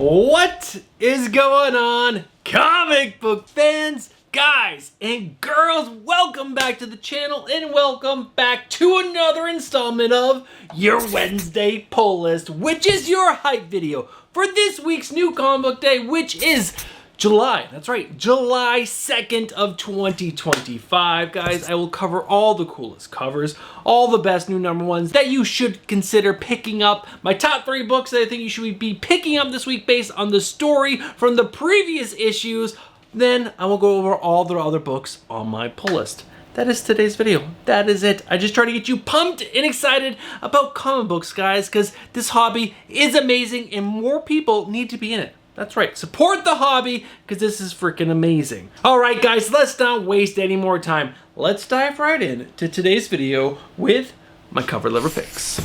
What is going on, comic book fans, guys and girls? Welcome back to the channel and welcome back to another installment of your Wednesday pull list, which is your hype video for this week's new comic book day, which is July 2nd of 2025. Guys, I will cover all the coolest covers, all the best new number ones that you should consider picking up, my top 3 books that I think you should be picking up this week based on the story from the previous issues. Then I will go over all the other books on my pull list. That is today's video. That is it. I just try to get you pumped and excited about comic books, guys, because this hobby is amazing and more people need to be in it. That's right, support the hobby because this is freaking amazing. All right, guys, let's not waste any more time. Let's dive right in to today's video with my cover lever picks.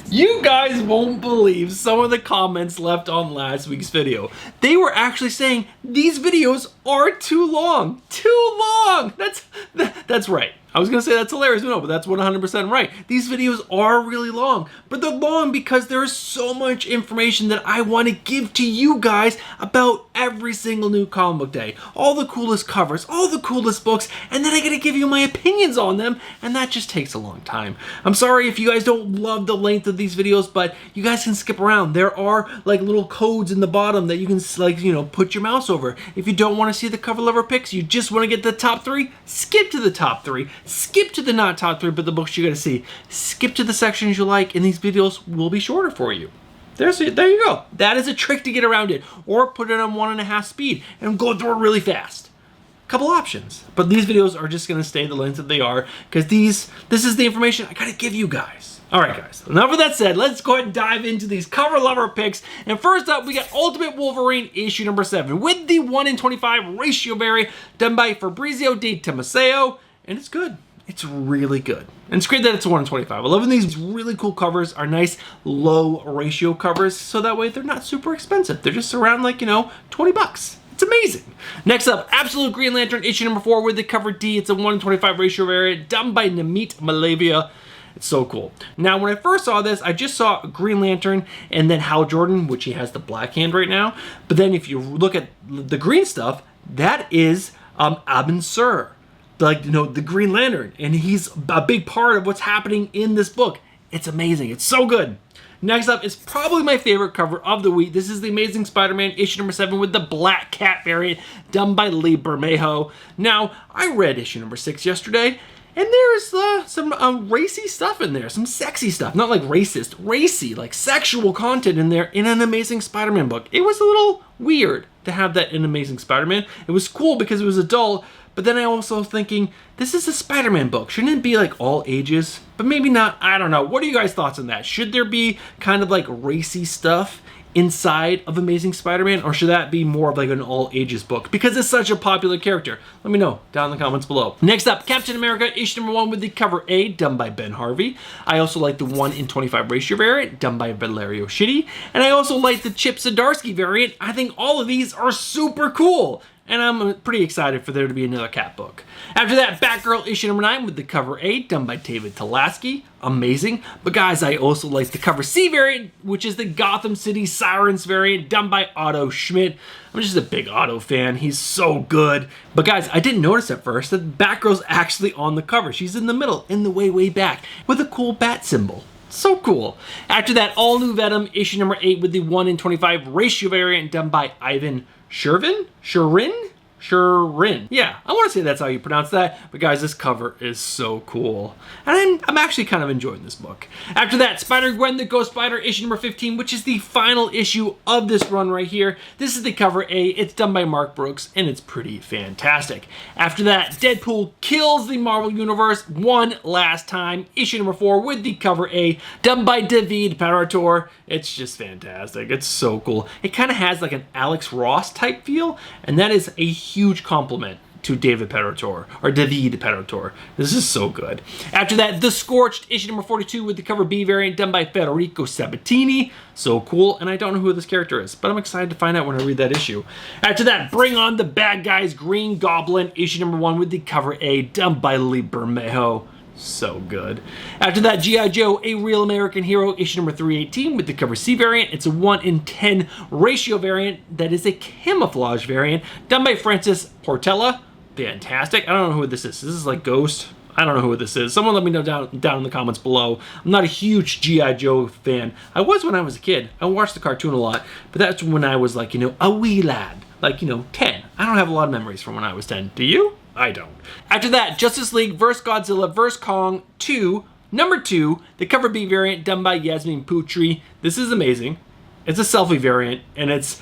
You guys won't believe some of the comments left on last week's video. They were actually saying these videos are too long. Too long! That's right. I was gonna say that's hilarious, no, but that's 100% right. These videos are really long, but they're long because there is so much information that I want to give to you guys about every single new comic book day. All the coolest covers, all the coolest books, and then I gotta give you my opinions on them, and that just takes a long time. I'm sorry if you guys don't love the length of these videos, but you guys can skip around. There are like little codes in the bottom that you can, like, you know, put your mouse over. If you don't want to see the cover lever picks, you just want to get the top 3, skip to the top 3. Skip to the not top 3, but the books you gotta see. Skip to the sections you like, and these videos will be shorter for you. There you go. That is a trick to get around it. Or put it on 1.5 speed and go through it really fast. Couple options. But these videos are just gonna stay the length that they are because this is the information I gotta give you guys. Alright guys, enough of that said, let's go ahead and dive into these cover lever picks. And first up, we got Ultimate Wolverine issue number 7 with the 1:25 ratio variant done by Fabrizio Di Tomaseo, and it's good. It's really good. And it's great that it's 1:25. I love when these really cool covers are nice low ratio covers, so that way they're not super expensive. They're just around, like, you know, 20 bucks. It's amazing. Next up, Absolute Green Lantern issue number 4 with the cover D. It's a 1:25 ratio variant done by Namit Malavia. It's so cool. Now, when I first saw this, I just saw Green Lantern and then Hal Jordan, which he has the black hand right now. But then if you look at the green stuff, that is Abin Sur. Like, you know, the Green Lantern, and he's a big part of what's happening in this book. It's amazing. It's so good. Next up is probably my favorite cover of the week. This is the Amazing Spider-Man issue number 7 with the Black Cat variant done by Lee Bermejo. Now, I read issue number 6 yesterday, and there's some racy stuff in there, some sexy stuff. Not like racist, racy, like sexual content in there in an Amazing Spider-Man book. It was a little weird to have that in Amazing Spider-Man. It was cool because it was adult, but then I also thinking, this is a Spider-Man book. Shouldn't it be like all ages? But maybe not, I don't know. What are you guys' thoughts on that? Should there be kind of like racy stuff inside of Amazing Spider-Man, or should that be more of like an all ages book because it's such a popular character? Let me know down in the comments below. Next up, Captain America issue number 1 with the cover A done by Ben Harvey. I also like the 1:25 ratio variant done by Valerio Schiti, and I also like the Chip Zdarsky variant. I think all of these are super cool, and I'm pretty excited for there to be another Cat book. After that, Batgirl issue number 9 with the cover A done by David Talaski. Amazing. But guys, I also like the cover C variant, which is the Gotham City Sirens variant done by Otto Schmidt. I'm just a big Otto fan. He's so good. But guys, I didn't notice at first that Batgirl's actually on the cover. She's in the middle, in the way back, with a cool bat symbol. So cool. After that, all new Venom issue number 8 with the 1:25 ratio variant done by Ivan Shervin? Yeah, I want to say that's how you pronounce that, but guys, this cover is so cool. And I'm actually kind of enjoying this book. After that, Spider-Gwen the Ghost Spider issue number 15, which is the final issue of this run right here. This is the cover A. It's done by Mark Brooks, and it's pretty fantastic. After that, Deadpool kills the Marvel Universe one last time, issue number 4 with the cover A, done by David Parator. It's just fantastic. It's so cool. It kind of has like an Alex Ross type feel, and that is a huge compliment to David Parator, or David Parator. This is so good. After that, The Scorched, issue number 42 with the cover B variant done by Federico Sabatini. So cool, and I don't know who this character is, but I'm excited to find out when I read that issue. After that, Bring On the Bad Guys, Green Goblin, issue number 1 with the cover A done by Lee Bermejo. So good. After that, G.I. Joe, A Real American Hero, issue number 318 with the cover C variant. It's a 1:10 ratio variant that is a camouflage variant done by Francis Portela. Fantastic. I don't know who this is. This is like Ghost. I don't know who this is. Someone let me know down in the comments below. I'm not a huge G.I. Joe fan. I was when I was a kid. I watched the cartoon a lot, but that's when I was like, a wee lad. Like, 10. I don't have a lot of memories from when I was 10. Do you? I don't. After that, Justice League vs. Godzilla vs. Kong 2, number 2, the cover B variant done by Yasmin Putri. This is amazing. It's a selfie variant, and it's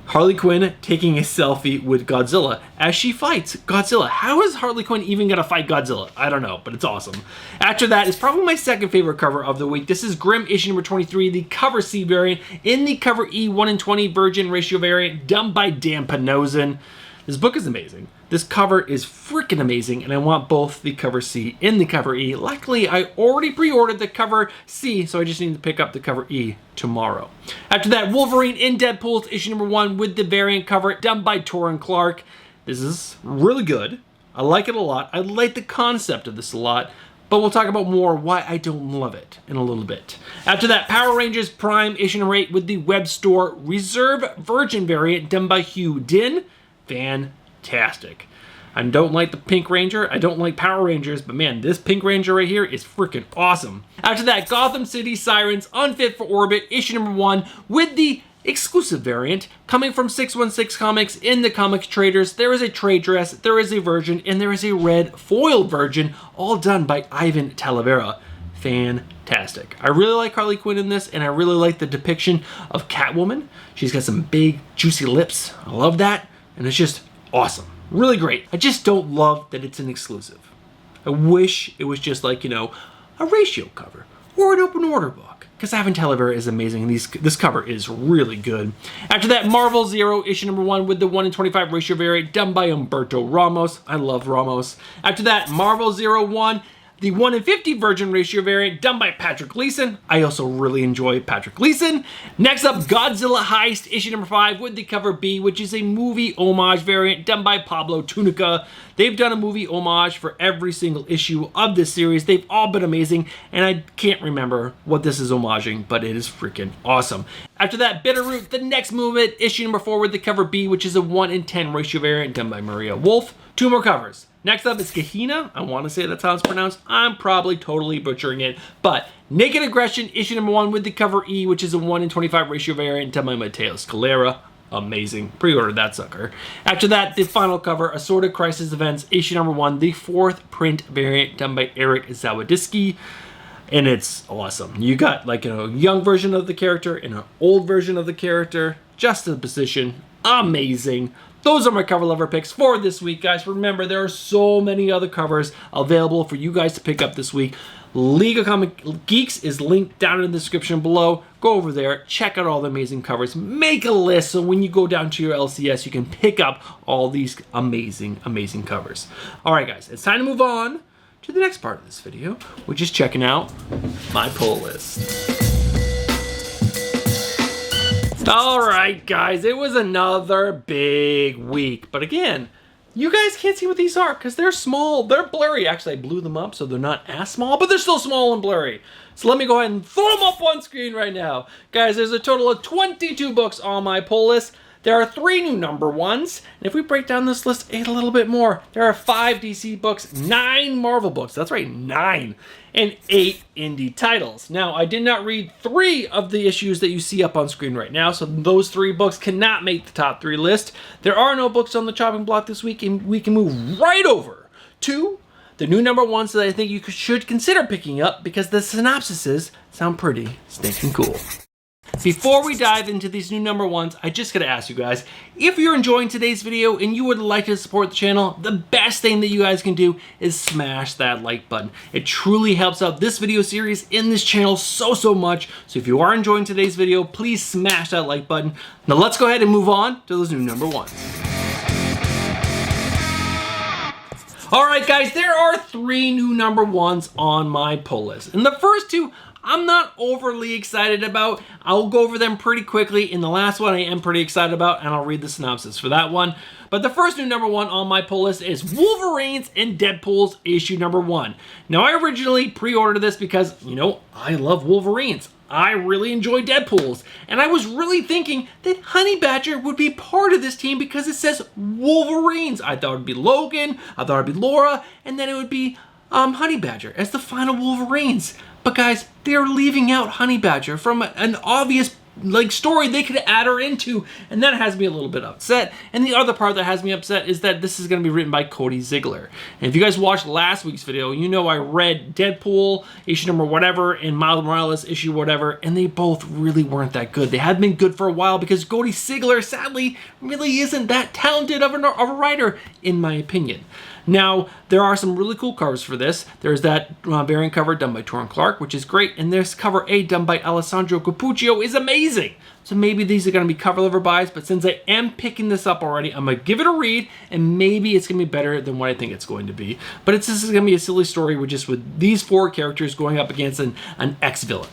Harley Quinn taking a selfie with Godzilla as she fights Godzilla. How is Harley Quinn even gonna fight Godzilla? I don't know, but it's awesome. After that is probably my second favorite cover of the week. This is Grimm issue number 23, the cover C variant in the cover E 1:20 virgin ratio variant done by Dan Panozin. This book is amazing. This cover is freaking amazing, and I want both the cover C and the cover E. Luckily, I already pre-ordered the cover C, so I just need to pick up the cover E tomorrow. After that, Wolverine in Deadpool's issue number 1 with the variant cover done by Torrin Clark. This is really good. I like it a lot. I like the concept of this a lot, but we'll talk about more why I don't love it in a little bit. After that, Power Rangers Prime issue number 8 with the web store Reserve Virgin variant done by Hugh Din. Fantastic. I don't like the Pink Ranger. I don't like Power Rangers, but man, this Pink Ranger right here is freaking awesome. After that, Gotham City Sirens Unfit for Orbit issue number 1 with the exclusive variant coming from 616 Comics in the Comics Traders. There is a trade dress, there is a version, and there is a red foil version, all done by Ivan Talavera. Fantastic. I really like Harley Quinn in this, and I really like the depiction of Catwoman. She's got some big, juicy lips. I love that, and it's just awesome. Really great. I just don't love that it's an exclusive. I wish it was just like, a ratio cover or an open order book, because Ivan Talavera is amazing. This cover is really good. After that, Marvel Zero issue number 1 with the 1:25 ratio variant done by Humberto Ramos. I love Ramos. After that, Marvel 01, the 1:50 virgin ratio variant done by Patrick Gleason. I also really enjoy Patrick Gleason. Next up, Godzilla Heist issue number 5 with the cover B, which is a movie homage variant done by Pablo Tunica. They've done a movie homage for every single issue of this series. They've all been amazing, and I can't remember what this is homaging, but it is freaking awesome. After that, Bitterroot, the next movement, issue number 4 with the cover B, which is a 1:10 ratio variant done by Maria Wolf. 2 more covers. Next up is Gehenna. I want to say that's how it's pronounced. I'm probably totally butchering it. But Naked Aggression, issue number 1 with the cover E, which is a 1:25 ratio variant done by Mateo Scalera. Amazing. Pre-ordered that sucker. After that, the final cover, Assorted Crisis Events, issue number 1, the 4th print variant done by Eric Zawadzki. And it's awesome. You got like a young version of the character and an old version of the character. Just the position. Amazing. Those are my cover lover picks for this week, guys. Remember, there are so many other covers available for you guys to pick up this week. League of Comic Geeks is linked down in the description below. Go over there, check out all the amazing covers. Make a list so when you go down to your LCS, you can pick up all these amazing, amazing covers. All right, guys, it's time to move on to the next part of this video, which is checking out my pull list. All right, guys, it was another big week. But again, you guys can't see what these are because they're small. They're blurry. Actually, I blew them up so they're not as small, but they're still small and blurry. So let me go ahead and throw them up on screen right now. Guys, there's a total of 22 books on my pull list. There are 3 new number 1s. And if we break down this list a little bit more, there are 5 DC books, 9 Marvel books. That's right, 9. And 8 indie titles. Now, I did not read 3 of the issues that you see up on screen right now, so those 3 books cannot make the top 3 list. There are no books on the chopping block this week, and we can move right over to the new number 1s that I think you should consider picking up because the synopsises sound pretty stinking cool. Before we dive into these new number 1s, I just gotta ask you guys, if you're enjoying today's video and you would like to support the channel, the best thing that you guys can do is smash that like button. It truly helps out this video series in this channel so much. So if you are enjoying today's video, please smash that like button. Now let's go ahead and move on to those new number 1s. All right, guys, there are 3 new number 1s on my pull list. And the first 2, I'm not overly excited about. I'll go over them pretty quickly. In the last one I am pretty excited about, and I'll read the synopsis for that one. But the first new number one on my pull list is Wolverines and Deadpool's issue number 1. Now, I originally pre-ordered this because, you know, I love Wolverines. I really enjoy Deadpool's, and I was really thinking that Honey Badger would be part of this team because it says Wolverines. I thought it would be Logan, I thought it would be Laura, and then it would be Honey Badger as the final Wolverines. But guys, they're leaving out Honey Badger from an obvious story they could add her into, and that has me a little bit upset. And the other part that has me upset is that this is going to be written by Cody Ziegler. And if you guys watched last week's video, you know I read Deadpool issue number whatever and Miles Morales issue whatever, and they both really weren't that good. They had been good for a while because Cody Ziegler sadly really isn't that talented of a writer, in my opinion. Now, there are some really cool covers for this. There's that variant cover done by Torrin Clark, which is great, and this cover A done by Alessandro Capuccio is amazing. So maybe these are going to be cover level buys, but since I am picking this up already, I'm going to give it a read, and maybe it's going to be better than what I think it's going to be. But this is going to be a silly story with these 4 characters going up against an ex-villain.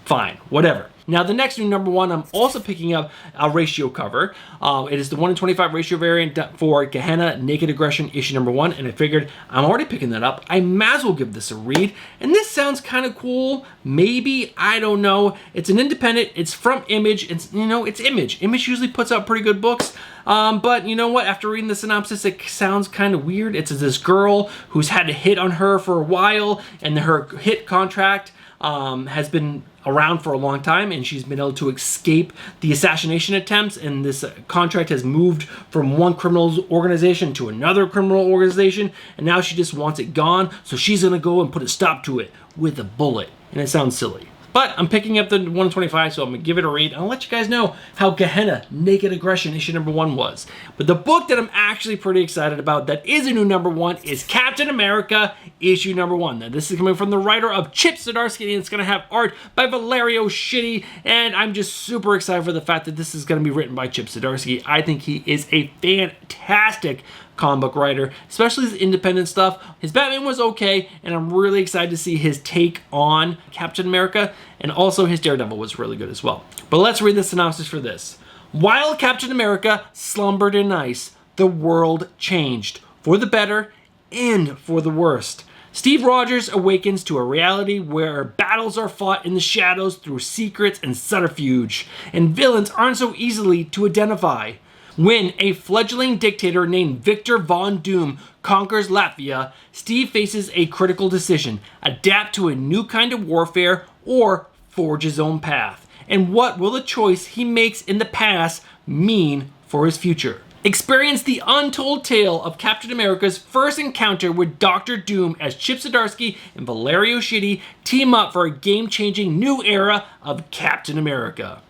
Fine, whatever. Now, the next new number one, I'm also picking up a ratio cover. It is the 1-in-25 ratio variant for Gehenna Naked Aggression issue number 1, and I figured I'm already picking that up. I might as well give this a read, and this sounds kind of cool. Maybe, I don't know. It's an independent. It's from Image. It's Image. Image usually puts out pretty good books. But you know what? After reading the synopsis, it sounds kind of weird. It's this girl who's had a hit on her for a while, and her hit contract has been around for a long time, and she's been able to escape the assassination attempts, and this contract has moved from one criminal organization to another criminal organization, and now she just wants it gone, so she's gonna go and put a stop to it with a bullet. And it sounds silly. But I'm picking up the 125, so I'm going to give it a read. I'll let you guys know how Gehenna Naked Aggression issue number 1 was. But the book that I'm actually pretty excited about that is a new number 1 is Captain America issue number 1. Now, this is coming from the writer of Chip Zdarsky, and it's going to have art by Valerio Schiti. And I'm just super excited for the fact that this is going to be written by Chip Zdarsky. I think he is a fantastic comic book writer, especially his independent stuff. His Batman was okay, and I'm really excited to see his take on Captain America, and also his Daredevil was really good as well. But let's read the synopsis for this. While Captain America slumbered in ice, the world changed, for the better and for the worst. Steve Rogers awakens to a reality where battles are fought in the shadows through secrets and subterfuge, and villains aren't so easily to identify. When a fledgling dictator named Victor Von Doom conquers Latvia, Steve faces a critical decision: adapt to a new kind of warfare or forge his own path. And what will the choice he makes in the past mean for his future? Experience the untold tale of Captain America's first encounter with Dr. Doom as Chip Zdarsky and Valerio Schiti team up for a game-changing new era of Captain America.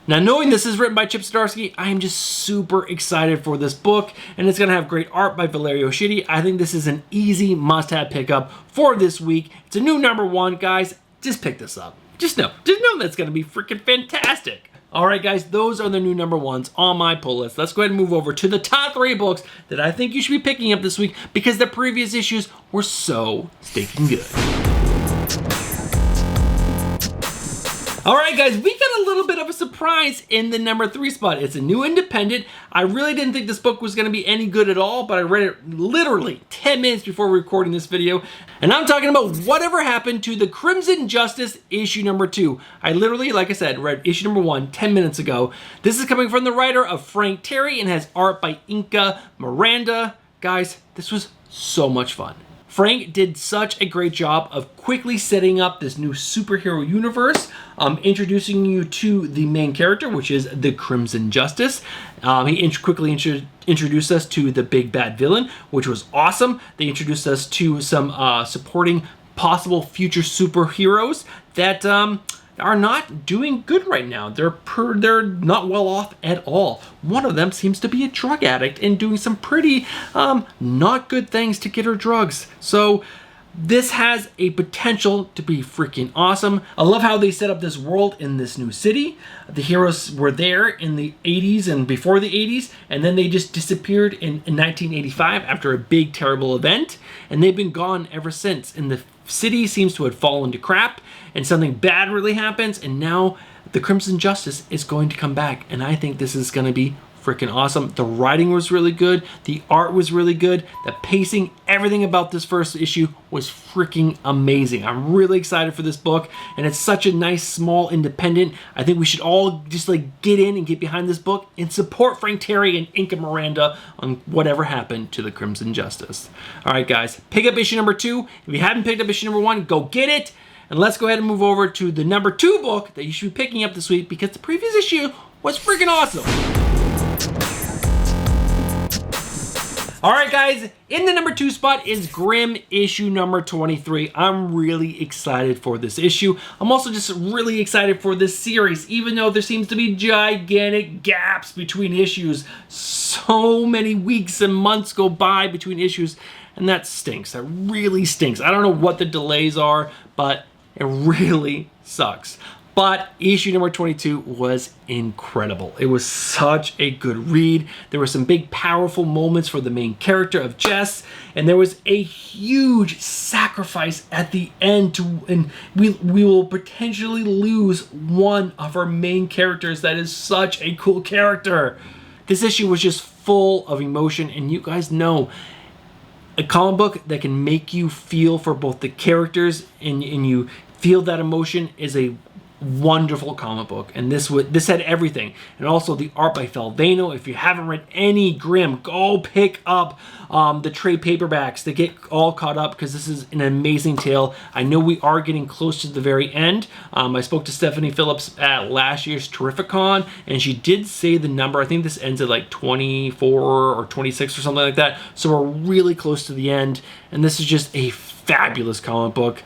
Now, knowing this is written by Chip Zdarsky, I am just super excited for this book, and it's going to have great art by Valerio Schiti. I think this is an easy must-have pickup for this week. It's a new number 1, guys. Just pick this up. Just know that's going to be freaking fantastic. All right, guys, those are the new number 1s on my pull list. Let's go ahead and move over to the top 3 books that I think you should be picking up this week because the previous issues were so stinking good. All right, guys, we got a little bit of a surprise in the number 3 spot. It's a new independent. I really didn't think this book was going to be any good at all, but I read it literally 10 minutes before recording this video. And I'm talking about Whatever Happened to the Crimson Justice issue number 2. I literally, like I said, read issue number 1 10 minutes ago. This is coming from the writer of Frank Terry and has art by Inka Miranda. Guys, this was so much fun. Frank did such a great job of quickly setting up this new superhero universe, introducing you to the main character, which is the Crimson Justice. He quickly introduced us to the big bad villain, which was awesome. They introduced us to some supporting possible future superheroes that are not doing good right now. They're not well off at all. One of them seems to be a drug addict and doing some pretty not good things to get her drugs. So this has a potential to be freaking awesome. I love how they set up this world in this new city. The heroes were there in the 80s and before the 80s, and then they just disappeared in 1985 after a big, terrible event, and they've been gone ever since. In the city seems to have fallen to crap, and something bad really happens, and now the Crimson Justice is going to come back, and I think this is going to be freaking awesome. The writing was really good, the art was really good, the pacing, everything about this first issue was freaking amazing. I'm really excited for this book, and it's such a nice, small, independent. I think we should all just like get in and get behind this book and support Frank Terry and Inka Miranda on whatever happened to the Crimson Justice. All right, guys, pick up issue number 2. If you haven't picked up issue number 1, go get it. And let's go ahead and move over to the number 2 book that you should be picking up this week, because the previous issue was freaking awesome. All right, guys, in the number 2 spot is Grimm issue number 23. I'm really excited for this issue. I'm also just really excited for this series, even though there seems to be gigantic gaps between issues. So many weeks and months go by between issues, and that stinks. That really stinks. I don't know what the delays are, but it really sucks. But issue number 22 was incredible. It was such a good read. There were some big, powerful moments for the main character of Jess, and there was a huge sacrifice at the end, and we will potentially lose one of our main characters that is such a cool character. This issue was just full of emotion, and you guys know, a comic book that can make you feel for both the characters and you feel that emotion is a wonderful comic book, and this had everything. And also the art by Falvano. If you haven't read any Grimm, go pick up the trade paperbacks to get all caught up, because this is an amazing tale. I know we are getting close to the very end. I spoke to Stephanie Phillips at last year's Terrificon, and she did say the number. I think this ends at like 24 or 26 or something like that, so we're really close to the end, and this is just a fabulous comic book.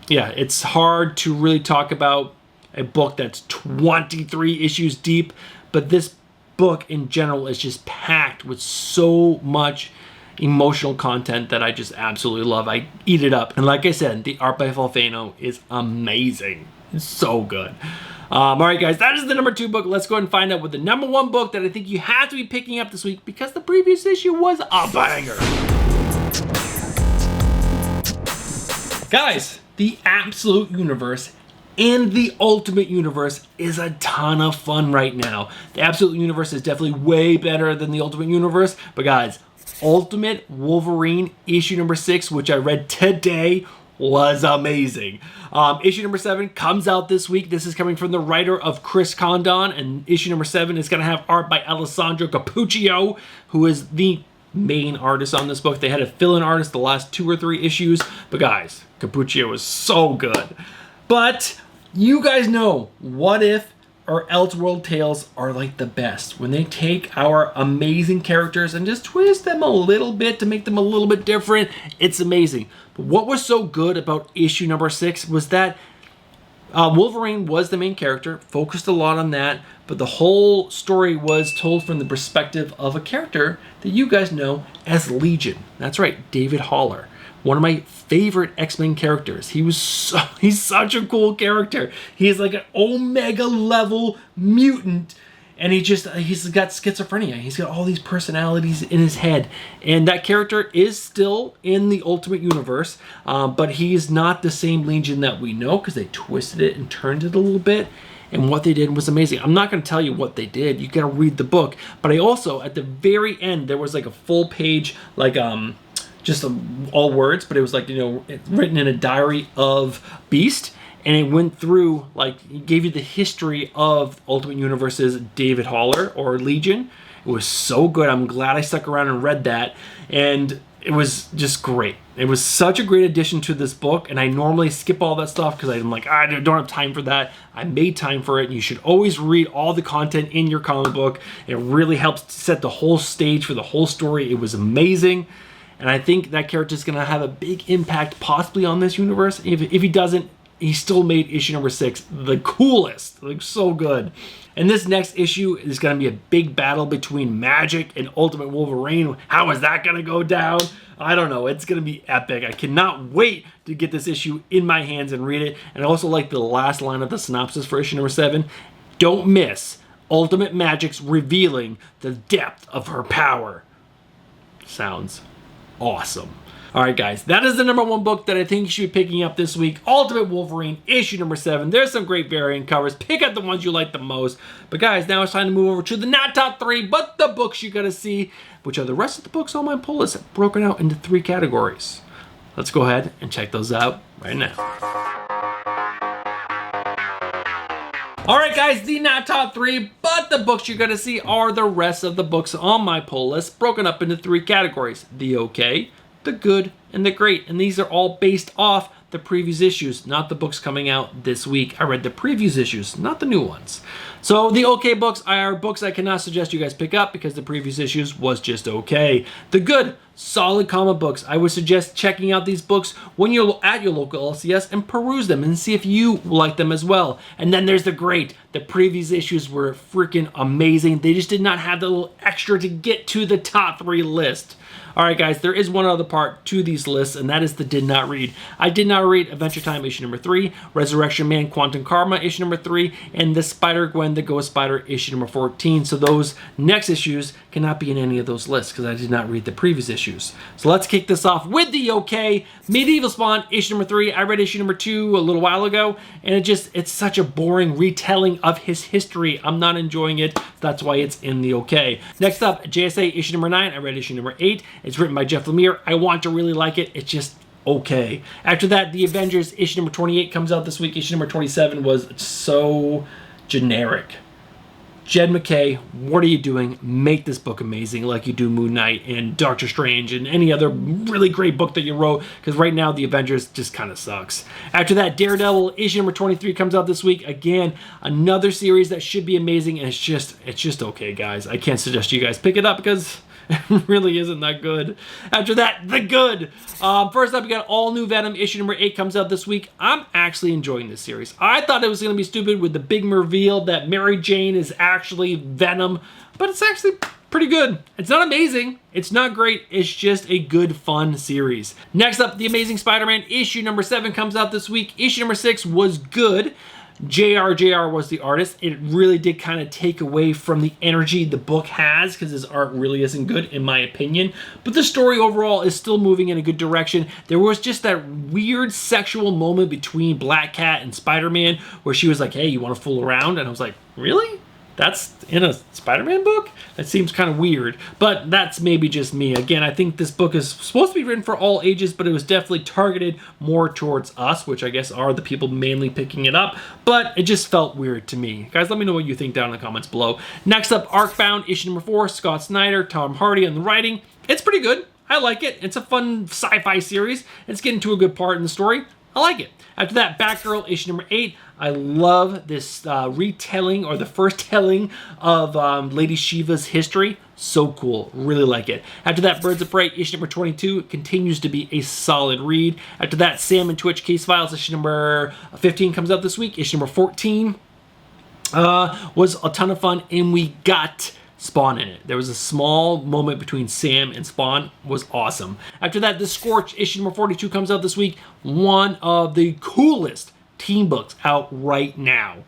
Yeah, it's hard to really talk about a book that's 23 issues deep, but this book in general is just packed with so much emotional content that I just absolutely love. I eat it up. And like I said, the art by Falvano is amazing. It's so good. All right, guys, that is the number 2 book. Let's go ahead and find out what the number 1 book that I think you have to be picking up this week, because the previous issue was a banger. Guys, the Absolute Universe and the Ultimate Universe is a ton of fun right now. The Absolute Universe is definitely way better than the Ultimate Universe, but guys, Ultimate Wolverine issue number 6, which I read today, was amazing. Issue number 7 comes out this week. This is coming from the writer of Chris Condon, and issue number 7 is going to have art by Alessandro Cappuccio, who is the main artist on this book. They had a fill-in artist the last 2 or 3 issues, but guys, Cappuccio was so good. But you guys know, What If or Elseworld tales are like the best. When they take our amazing characters and just twist them a little bit to make them a little bit different, it's amazing. But what was so good about issue number 6 was that Wolverine was the main character, focused a lot on that, but the whole story was told from the perspective of a character that you guys know as Legion. That's right, David Haller. One of my favorite X-Men characters. He's such a cool character. He is like an Omega level mutant, and he's got schizophrenia. He's got all these personalities in his head, and that character is still in the Ultimate Universe, but he is not the same Legion that we know, because they twisted it and turned it a little bit, and what they did was amazing. I'm not going to tell you what they did. You got to read the book. But I also, at the very end, there was like a full page, like just all words, but it was like, you know, written in a diary of Beast, and it went through, like, it gave you the history of Ultimate Universe's David Haller, or Legion. It was so good. I'm glad I stuck around and read that, and it was just great. It was such a great addition to this book, and I normally skip all that stuff because I'm like, I don't have time for that. I made time for it, and you should always read all the content in your comic book. It really helps set the whole stage for the whole story. It was amazing. And I think that character is going to have a big impact possibly on this universe. If he doesn't, he still made issue number 6 the coolest. Like, so good. And this next issue is going to be a big battle between Magic and Ultimate Wolverine. How is that going to go down? I don't know. It's going to be epic. I cannot wait to get this issue in my hands and read it. And I also like the last line of the synopsis for issue number 7. Don't miss Ultimate Magic's revealing the depth of her power. Sounds awesome. All right, guys, that is the #1 book that I think you should be picking up this week. Ultimate Wolverine, issue number 7. There's some great variant covers. Pick up the ones you like the most. But guys, now it's time to move over to the not top 3, but the books you gotta see, which are the rest of the books on my pull list, broken out into 3 categories. Let's go ahead and check those out right now. All right, guys, the not top 3, but the books you're gonna see are the rest of the books on my pull list, broken up into 3 categories: the okay, the good, and the great. And these are all based off the previous issues, not the books coming out this week. I read the previous issues, not the new ones. So the okay books are books I cannot suggest you guys pick up because the previous issues was just okay. The good, solid comic books. I would suggest checking out these books when you're at your local LCS and peruse them and see if you like them as well. And then there's the great. The previous issues were freaking amazing. They just did not have the little extra to get to the top 3 list. All right, guys, there is one other part to these lists, and that is the did not read. I did not read Adventure Time issue number 3, Resurrection Man Quantum Karma issue number 3, and the Spider-Gwen the Ghost Spider issue number 14. So those next issues cannot be in any of those lists because I did not read the previous issues. So let's kick this off with the okay. Medieval Spawn issue number 3. I read issue number 2 a little while ago, and it's such a boring retelling of his history. I'm not enjoying it. That's why it's in the okay. Next up, JSA issue number 9. I read issue number 8. It's written by Jeff Lemire. I want to really like it. It's just okay. After that, The Avengers issue number 28 comes out this week. Issue number 27 was so generic. Jed MacKay, what are you doing? Make this book amazing like you do Moon Knight and Doctor Strange and any other really great book that you wrote, because right now The Avengers just kind of sucks. After that, Daredevil issue number 23 comes out this week. Again, another series that should be amazing, and it's just okay, guys. I can't suggest you guys pick it up because it really isn't that good. After that, the good. First up, we got all new Venom. Issue number 8 comes out this week. I'm actually enjoying this series. I thought it was going to be stupid with the big reveal that Mary Jane is actually Venom, but it's actually pretty good. It's not amazing. It's not great. It's just a good, fun series. Next up, The Amazing Spider-Man. Issue number 7 comes out this week. Issue number 6 was good. JR was the artist. It really did kind of take away from the energy the book has because his art really isn't good in my opinion. But the story overall is still moving in a good direction. There was just that weird sexual moment between Black Cat and Spider-Man where she was like, hey, you want to fool around? And I was like, really? That's in a Spider-Man book? That seems kind of weird, but that's maybe just me. Again, I think this book is supposed to be written for all ages, but it was definitely targeted more towards us, which I guess are the people mainly picking it up, but it just felt weird to me. Guys, let me know what you think down in the comments below. Next up, Arcbound, issue number 4, Scott Snyder, Tom Hardy on the writing. It's pretty good. I like it. It's a fun sci-fi series. It's getting to a good part in the story. I like it. After that, Batgirl, issue number 8. I love this retelling, or the first telling of Lady Shiva's history. So cool. Really like it. After that, Birds of Prey, issue number 22. Continues to be a solid read. After that, Sam and Twitch Case Files, issue number 15 comes out this week. Issue number 14 was a ton of fun, and we got Spawn in it. There was a small moment between Sam and Spawn. Was awesome. After that, The Scorch, issue number 42 comes out this week. One of the coolest team books out right now.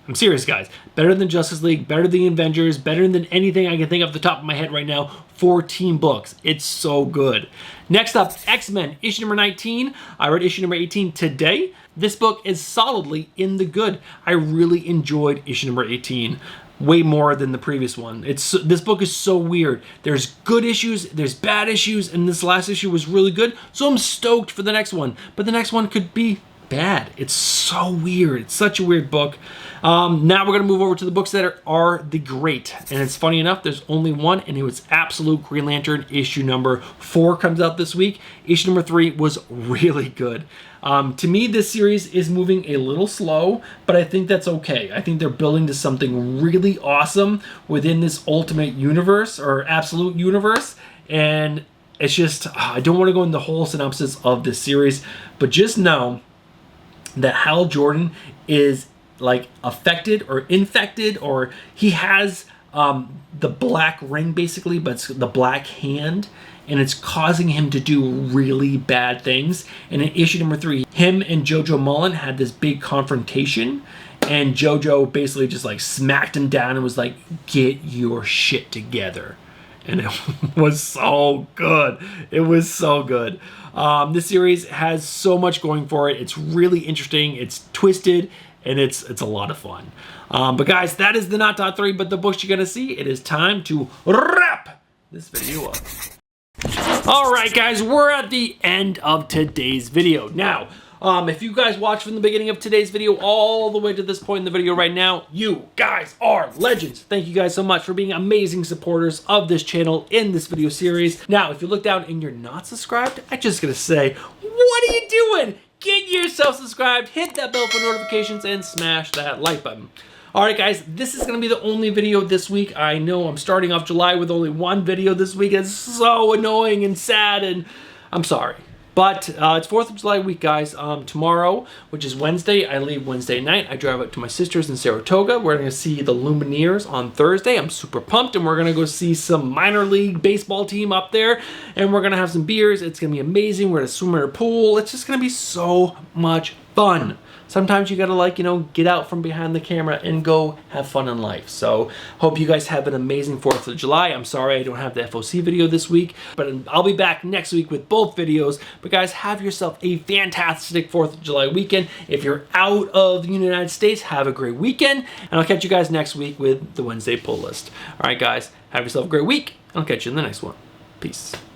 I'm serious, guys. Better than Justice League, better than Avengers, better than anything I can think off the top of my head right now for team books. It's so good. Next up, X-Men, issue number 19. I read issue number 18 today. This book is solidly in the good. I really enjoyed issue number 18. Way more than the previous one. This book is so weird. There's good issues, there's bad issues, and this last issue was really good, so I'm stoked for the next one. But the next one could be bad. It's so weird. It's such a weird book. Now we're going to move over to the books that are the great. And it's funny enough, there's only one, and it was Absolute Green Lantern. Issue number 4 comes out this week. Issue number 3 was really good. To me, this series is moving a little slow, but I think that's okay. I think they're building to something really awesome within this Ultimate Universe, or Absolute Universe, and it's just, I don't want to go into the whole synopsis of this series, but just know that Hal Jordan is like affected or infected, or he has the black ring basically, but it's the black hand, and it's causing him to do really bad things. And in issue number 3, him and Jojo Mullen had this big confrontation, and Jojo basically just like smacked him down and was like, get your shit together. and it was so good. It was so good. This series has so much going for it. It's really interesting. It's twisted, and it's a lot of fun. But guys, that is the not top 3, but the books you're gonna see. It is time to wrap this video up. All right, guys, we're at the end of today's video. Now, if you guys watched from the beginning of today's video all the way to this point in the video right now, you guys are legends. Thank you guys so much for being amazing supporters of this channel in this video series. Now, if you look down and you're not subscribed, I'm just gonna say, what are you doing? Get yourself subscribed, hit that bell for notifications, and smash that like button. All right, guys, this is gonna be the only video this week. I know I'm starting off July with only one video this week. It's so annoying and sad, and I'm sorry. But it's 4th of July week, guys. Tomorrow, which is Wednesday, I leave Wednesday night. I drive up to my sister's in Saratoga. We're going to see the Lumineers on Thursday. I'm super pumped, and we're going to go see some minor league baseball team up there, and we're going to have some beers. It's going to be amazing. We're going to swim in a pool. It's just going to be so much fun. Sometimes you gotta, like, you know, get out from behind the camera and go have fun in life. So hope you guys have an amazing 4th of July. I'm sorry I don't have the FOC video this week, but I'll be back next week with both videos. But guys, have yourself a fantastic 4th of July weekend. If you're out of the United States, have a great weekend, and I'll catch you guys next week with the Wednesday pull list. All right, guys, have yourself a great week, and I'll catch you in the next one. Peace.